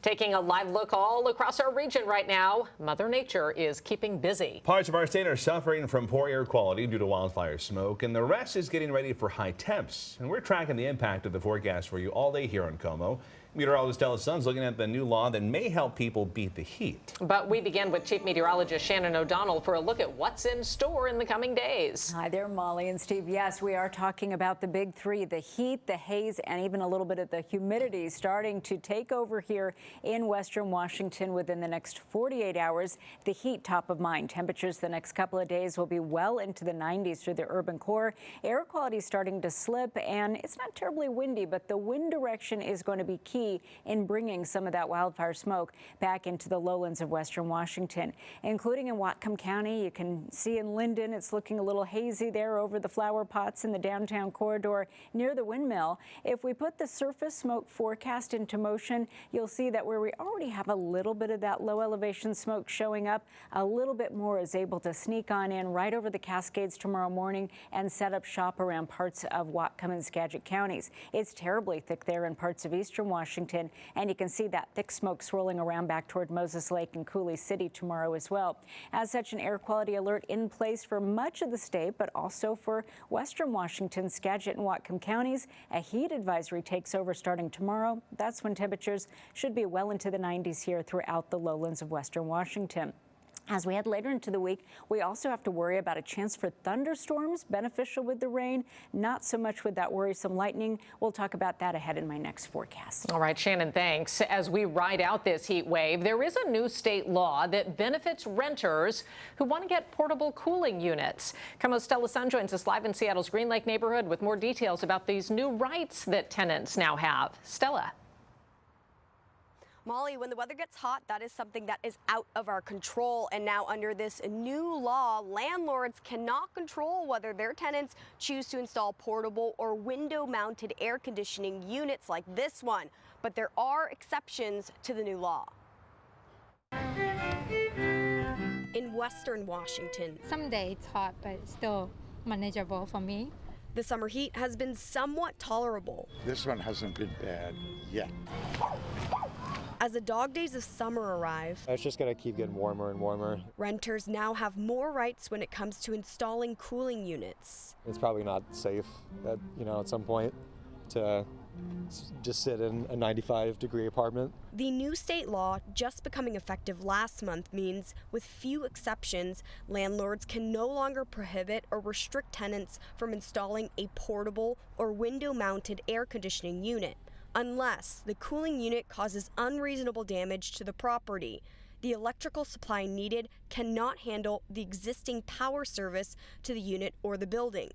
Taking a live look all across our region right now, Mother Nature is keeping busy. Parts of our state are suffering from poor air quality due to wildfire smoke, and the rest is getting ready for high temps. And we're tracking the impact of the forecast for you all day here on KOMO. Meteorologist Chehalis looking at the new law that may help people beat the heat. But we begin with Chief Meteorologist Shannon O'Donnell for a look at what's in store in the coming days. Hi there, Molly and Steve. Yes, we are talking about the big three: the heat, the haze, and even a little bit of the humidity starting to take over here in western Washington within the next 48 hours. The heat top of mind. Temperatures the next couple of days will be well into the 90s through the urban core. Air quality starting to slip, and it's not terribly windy, but the wind direction is going to be key in bringing some of that wildfire smoke back into the lowlands of western Washington, including in Whatcom County. You can see in Linden, it's looking a little hazy there over the flower pots in the downtown corridor near the windmill. If we put the surface smoke forecast into motion, you'll see that where we already have a little bit of that low elevation smoke showing up, a little bit more is able to sneak on in right over the Cascades tomorrow morning and set up shop around parts of Whatcom and Skagit counties. It's terribly thick there in parts of eastern Washington, and you can see that thick smoke swirling around back toward Moses Lake and Coulee City tomorrow as well. As such, an air quality alert in place for much of the state, but also for western Washington, Skagit, and Whatcom counties. A heat advisory takes over starting tomorrow. That's when temperatures should be well into the 90s here throughout the lowlands of western Washington. As we head later into the week, we also have to worry about a chance for thunderstorms, beneficial with the rain, not so much with that worrisome lightning. We'll talk about that ahead in my next forecast. All right, Shannon, thanks. As we ride out this heat wave, there is a new state law that benefits renters who want to get portable cooling units. KOMO's Stella Sun joins us live in Seattle's Green Lake neighborhood with more details about these new rights that tenants now have. Stella. Molly, when the weather gets hot, that is something that is out of our control. And now under this new law, landlords cannot control whether their tenants choose to install portable or window-mounted air conditioning units like this one. But there are exceptions to the new law. In western Washington, some days it's hot, but it's still manageable for me. The summer heat has been somewhat tolerable. This one hasn't been bad yet. As the dog days of summer arrive, it's just going to keep getting warmer and warmer. Renters now have more rights when it comes to installing cooling units. It's probably not safe at, at some point to just sit in a 95-degree apartment. The new state law, just becoming effective last month, means with few exceptions, landlords can no longer prohibit or restrict tenants from installing a portable or window-mounted air conditioning unit, unless the cooling unit causes unreasonable damage to the property. The electrical supply needed cannot handle the existing power service to the unit or the building.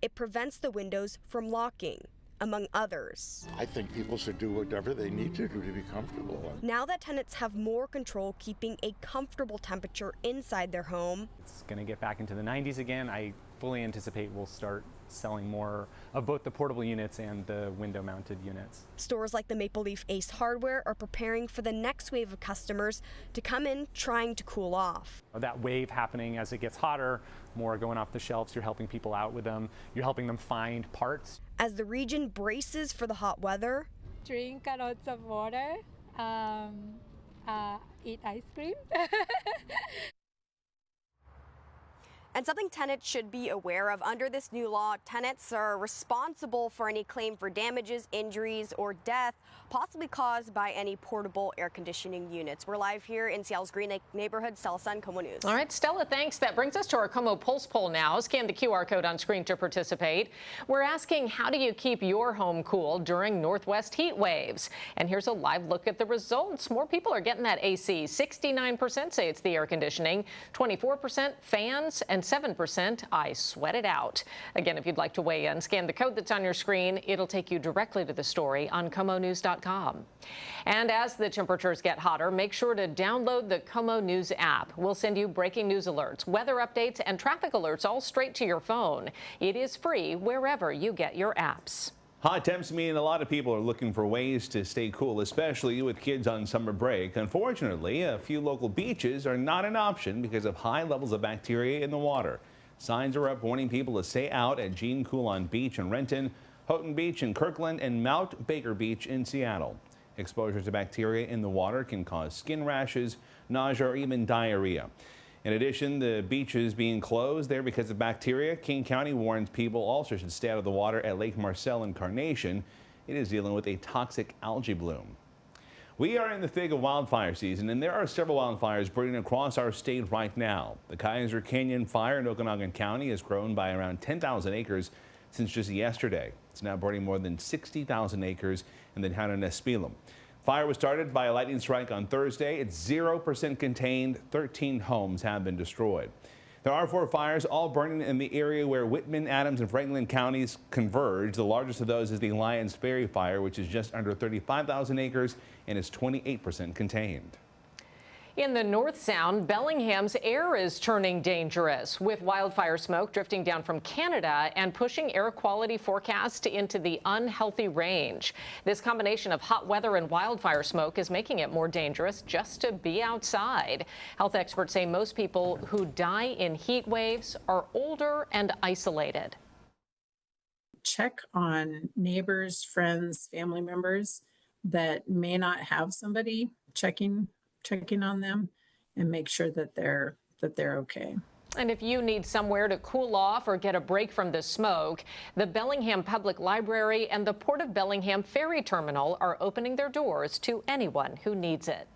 It prevents the windows from locking, among others. I think people should do whatever they need to do to be comfortable. Now that tenants have more control keeping a comfortable temperature inside their home, it's going to get back into the 90s again. I fully anticipate we'll start selling more of both the portable units and the window-mounted units. Stores like the Maple Leaf Ace Hardware are preparing for the next wave of customers to come in trying to cool off. That wave happening as it gets hotter, more going off the shelves, you're helping people out with them, you're helping them find parts. As the region braces for the hot weather, Drink lots of water, eat ice cream. And something tenants should be aware of: under this new law, tenants are responsible for any claim for damages, injuries, or death possibly caused by any portable air conditioning units. We're live here in Seattle's Green Lake neighborhood. Stella Sun, KOMO News. All right, Stella, thanks. That brings us to our KOMO Pulse Poll now. Scan the QR code on screen to participate. We're asking, how do you keep your home cool during northwest heat waves? And here's a live look at the results. More people are getting that AC. 69% say it's the air conditioning, 24% fans, and 7% I sweat it out. Again, if you'd like to weigh in, scan the code that's on your screen. It'll take you directly to the story on KOMOnews.com. And as the temperatures get hotter, make sure to download the KOMO News app. We'll send you breaking news alerts, weather updates, and traffic alerts all straight to your phone. It is free wherever you get your apps. Hot temps mean a lot of people are looking for ways to stay cool, especially with kids on summer break. Unfortunately, a few local beaches are not an option because of high levels of bacteria in the water. Signs are up warning people to stay out at Jean Coulon Beach in Renton, Houghton Beach in Kirkland, and Mount Baker Beach in Seattle. Exposure to bacteria in the water can cause skin rashes, nausea, or even diarrhea. In addition, the beaches being closed there because of bacteria, King County warns people also should stay out of the water at Lake Marcel and Carnation. It is dealing with a toxic algae bloom. We are in the thick of wildfire season, and there are several wildfires burning across our state right now. The Kaiser Canyon fire in Okanogan County has grown by around 10,000 acres since just yesterday. It's now burning more than 60,000 acres in the town of Nespelem. Fire was started by a lightning strike on Thursday. It's 0% contained. 13 homes have been destroyed. There are 4 fires, all burning in the area where Whitman, Adams, and Franklin counties converge. The largest of those is the Lyons Ferry fire, which is just under 35,000 acres and is 28% contained. In the North Sound, Bellingham's air is turning dangerous, with wildfire smoke drifting down from Canada and pushing air quality forecast into the unhealthy range. This combination of hot weather and wildfire smoke is making it more dangerous just to be outside. Health experts say most people who die in heat waves are older and isolated. Check on neighbors, friends, family members that may not have somebody checking on them, and make sure that they're okay. And if you need somewhere to cool off or get a break from the smoke, the Bellingham Public Library and the Port of Bellingham Ferry Terminal are opening their doors to anyone who needs it.